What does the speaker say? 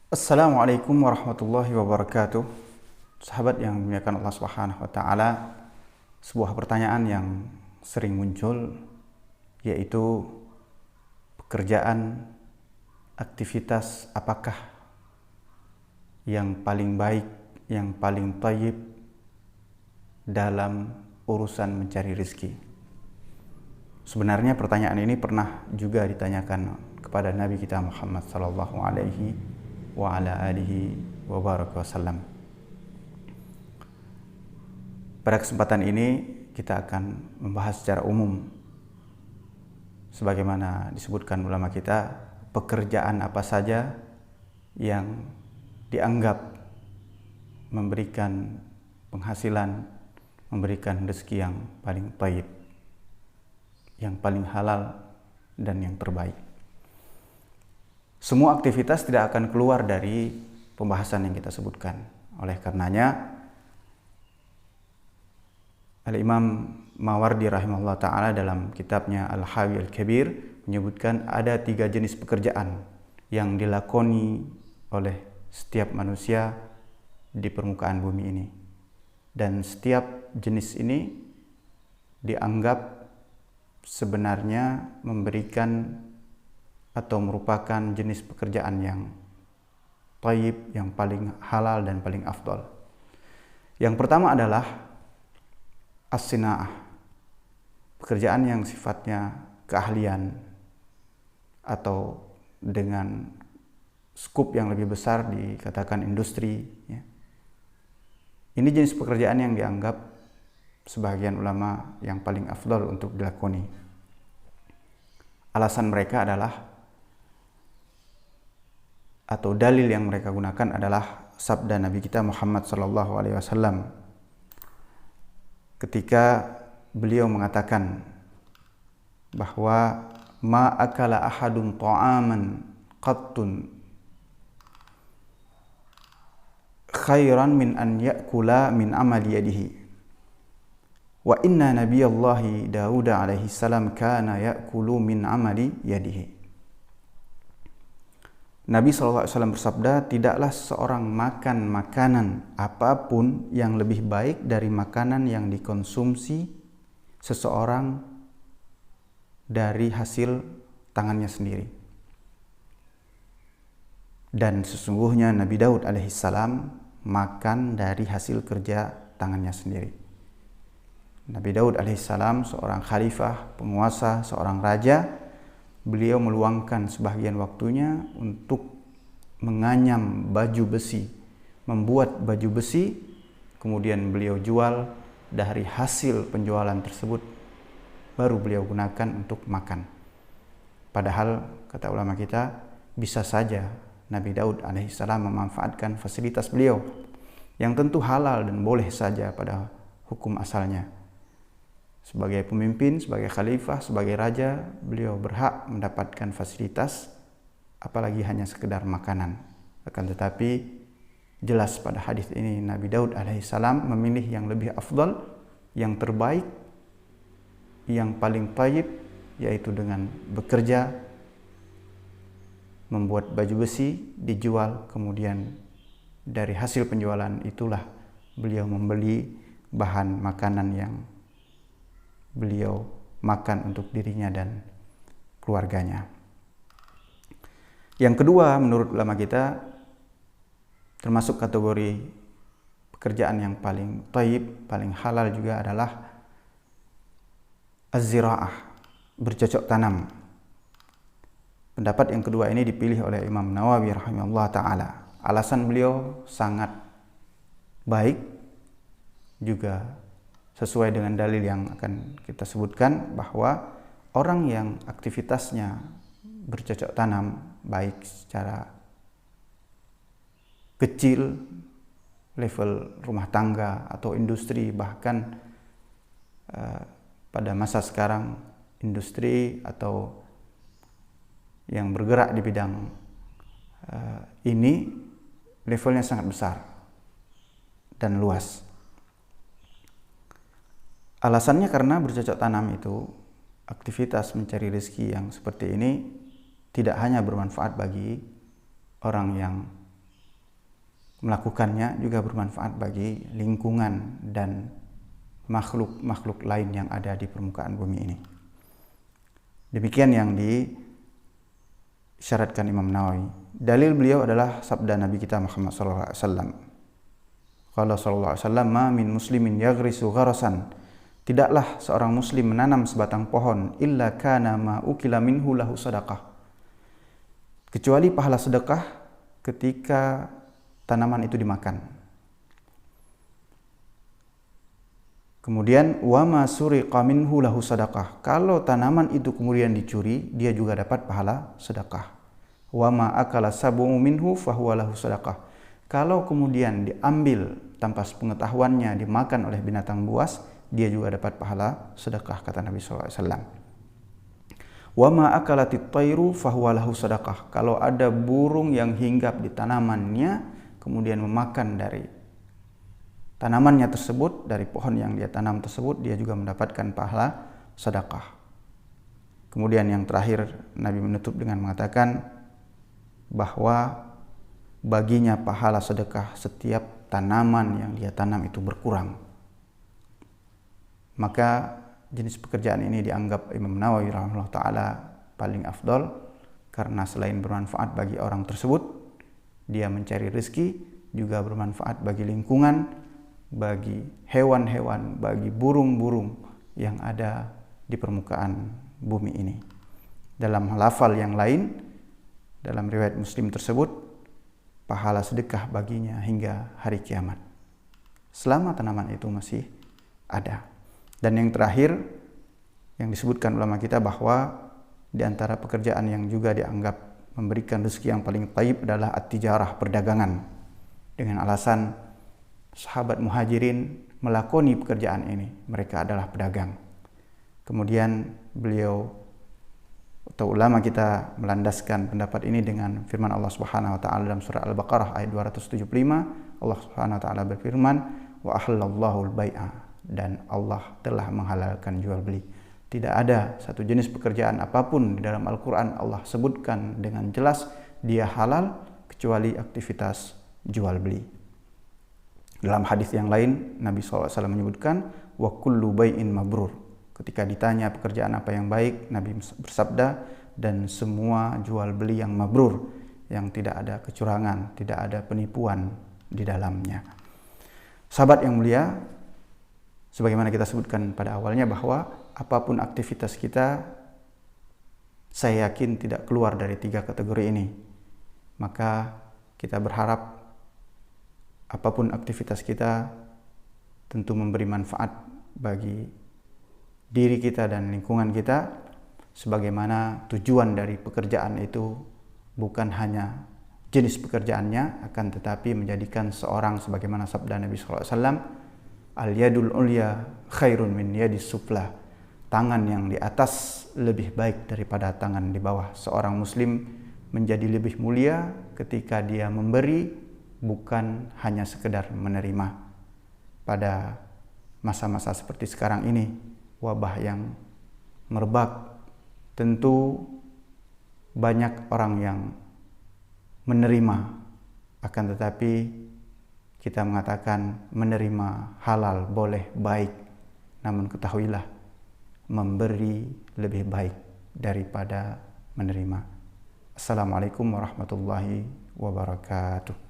Assalamualaikum warahmatullahi wabarakatuh. Sahabat yang dimuliakan Allah Subhanahu wa taala, sebuah pertanyaan yang sering muncul yaitu pekerjaan, aktivitas apakah yang paling baik, yang paling thayyib dalam urusan mencari rezeki. Sebenarnya pertanyaan ini pernah juga ditanyakan kepada Nabi kita Muhammad sallallahu alaihi wa ala alihi wa baraka wasallam. Pada kesempatan ini kita akan membahas secara umum sebagaimana disebutkan ulama kita, pekerjaan apa saja yang dianggap memberikan penghasilan, memberikan rezeki yang paling thayyib, yang paling halal dan yang terbaik. Semua aktivitas tidak akan keluar dari pembahasan yang kita sebutkan. Oleh karenanya, Al-Imam Mawardi rahimahullah ta'ala dalam kitabnya Al-Hawi Al-Kabir menyebutkan ada 3 jenis pekerjaan yang dilakoni oleh setiap manusia di permukaan bumi ini. Dan setiap jenis ini dianggap sebenarnya memberikan atau merupakan jenis pekerjaan yang thayyib, yang paling halal dan paling afdal. Yang pertama adalah as-sina'ah, pekerjaan yang sifatnya keahlian atau dengan skup yang lebih besar dikatakan industri. Ini jenis pekerjaan yang dianggap sebagian ulama yang paling afdal untuk dilakoni. Alasan mereka adalah, atau dalil yang mereka gunakan adalah sabda Nabi kita Muhammad sallallahu alaihi wasallam ketika beliau mengatakan bahwa ma akala ahadun ta'aman qattun khairan min an ya'kula min amali yadihi wa inna nabiyallahi Daud alaihi salam kana ya'kulu min amali yadihi. Nabi SAW bersabda, tidaklah seseorang makan makanan apapun yang lebih baik dari makanan yang dikonsumsi seseorang dari hasil tangannya sendiri. Dan sesungguhnya Nabi Daud alaihissalam makan dari hasil kerja tangannya sendiri. Nabi Daud alaihissalam seorang khalifah, penguasa, seorang raja. Beliau meluangkan sebagian waktunya untuk menganyam baju besi, membuat baju besi, kemudian beliau jual. Dari hasil penjualan tersebut baru beliau gunakan untuk makan. Padahal kata ulama kita, bisa saja Nabi Daud alaihissalam memanfaatkan fasilitas beliau yang tentu halal dan boleh saja pada hukum asalnya. Sebagai pemimpin, sebagai khalifah, sebagai raja, beliau berhak mendapatkan fasilitas, apalagi hanya sekedar makanan. Akan tetapi jelas pada hadis ini Nabi Daud alaihissalam memilih yang lebih afdal, yang terbaik, yang paling thayyib, yaitu dengan bekerja, membuat baju besi, dijual, kemudian dari hasil penjualan itulah beliau membeli bahan makanan yang beliau makan untuk dirinya dan keluarganya. Yang kedua, menurut ulama kita, termasuk kategori pekerjaan yang paling thayyib, paling halal juga adalah az-zira'ah, bercocok tanam. Pendapat yang kedua ini dipilih oleh Imam Nawawi rahimahullah ta'ala. Alasan beliau sangat baik, juga sesuai dengan dalil yang akan kita sebutkan, bahwa orang yang aktivitasnya bercocok tanam, baik secara kecil, level rumah tangga atau industri, bahkan pada masa sekarang industri atau yang bergerak di bidang ini levelnya sangat besar dan luas. Alasannya karena bercocok tanam itu, aktivitas mencari rezeki yang seperti ini tidak hanya bermanfaat bagi orang yang melakukannya juga bermanfaat bagi lingkungan dan makhluk-makhluk lain yang ada di permukaan bumi ini. Demikian yang disyaratkan Imam Nawawi. Dalil beliau adalah sabda Nabi kita Muhammad sallallahu alaihi wasallam. Qala sallallahu alaihi wasallam, "Ma min muslimin yaghrisu gharasan." Tidaklah seorang muslim menanam sebatang pohon illa kana ma ukila minhu lahu sadaqah. Kecuali pahala sedekah ketika tanaman itu dimakan. Kemudian wa ma suriqa minhu lahu sadaqah. Kalau tanaman itu kemudian dicuri, dia juga dapat pahala sedekah. Wa ma akala sab'u minhu fahuwa lahu sadaqah. Kalau kemudian diambil tanpa sepengetahuannya dimakan oleh binatang buas, dia juga dapat pahala sedekah, kata Nabi SAW. Wa ma akalatit tayru fahuwa lahu sadaqah. Kalau ada burung yang hinggap di tanamannya kemudian memakan dari tanamannya tersebut, dari pohon yang dia tanam tersebut, dia juga mendapatkan pahala sedekah. Kemudian yang terakhir Nabi menutup dengan mengatakan bahwa baginya pahala sedekah setiap tanaman yang dia tanam itu berkurang. Maka jenis pekerjaan ini dianggap Imam Nawawi rahimahullah ta'ala paling afdol, karena selain bermanfaat bagi orang tersebut, dia mencari rezeki, juga bermanfaat bagi lingkungan, bagi hewan-hewan, bagi burung-burung yang ada di permukaan bumi ini. Dalam lafal yang lain, dalam riwayat Muslim tersebut, pahala sedekah baginya hingga hari kiamat, selama tanaman itu masih ada. Dan yang terakhir yang disebutkan ulama kita, bahwa di antara pekerjaan yang juga dianggap memberikan rezeki yang paling taib adalah at-tijarah, perdagangan. Dengan alasan sahabat muhajirin melakoni pekerjaan ini, mereka adalah pedagang. Kemudian beliau atau ulama kita melandaskan pendapat ini dengan firman Allah Subhanahu wa taala dalam surah Al-Baqarah ayat 275. Allah Subhanahu wa taala berfirman, "Wa ahallallahu al-bai'a," dan Allah telah menghalalkan jual beli. Tidak ada satu jenis pekerjaan apapun di dalam Al-Quran Allah sebutkan dengan jelas dia halal kecuali aktivitas jual beli. Dalam hadis yang lain Nabi SAW menyebutkan wa kullu bai'in mabrur. Ketika ditanya pekerjaan apa yang baik, Nabi bersabda, dan semua jual beli yang mabrur, yang tidak ada kecurangan, tidak ada penipuan di dalamnya. Sahabat yang mulia, sebagaimana kita sebutkan pada awalnya bahwa apapun aktivitas kita, saya yakin tidak keluar dari 3 kategori ini. Maka kita berharap apapun aktivitas kita tentu memberi manfaat bagi diri kita dan lingkungan kita, sebagaimana tujuan dari pekerjaan itu bukan hanya jenis pekerjaannya, akan tetapi menjadikan seorang, sebagaimana sabda Nabi SAW, al-yadul ulya khairun min yadis sufla. Tangan yang di atas lebih baik daripada tangan di bawah. Seorang muslim menjadi lebih mulia ketika dia memberi, bukan hanya sekedar menerima. Pada masa-masa seperti sekarang ini, wabah yang merebak, tentu banyak orang yang menerima, akan tetapi kita mengatakan menerima halal, boleh, baik. Namun ketahuilah, memberi lebih baik daripada menerima. Assalamualaikum warahmatullahi wabarakatuh.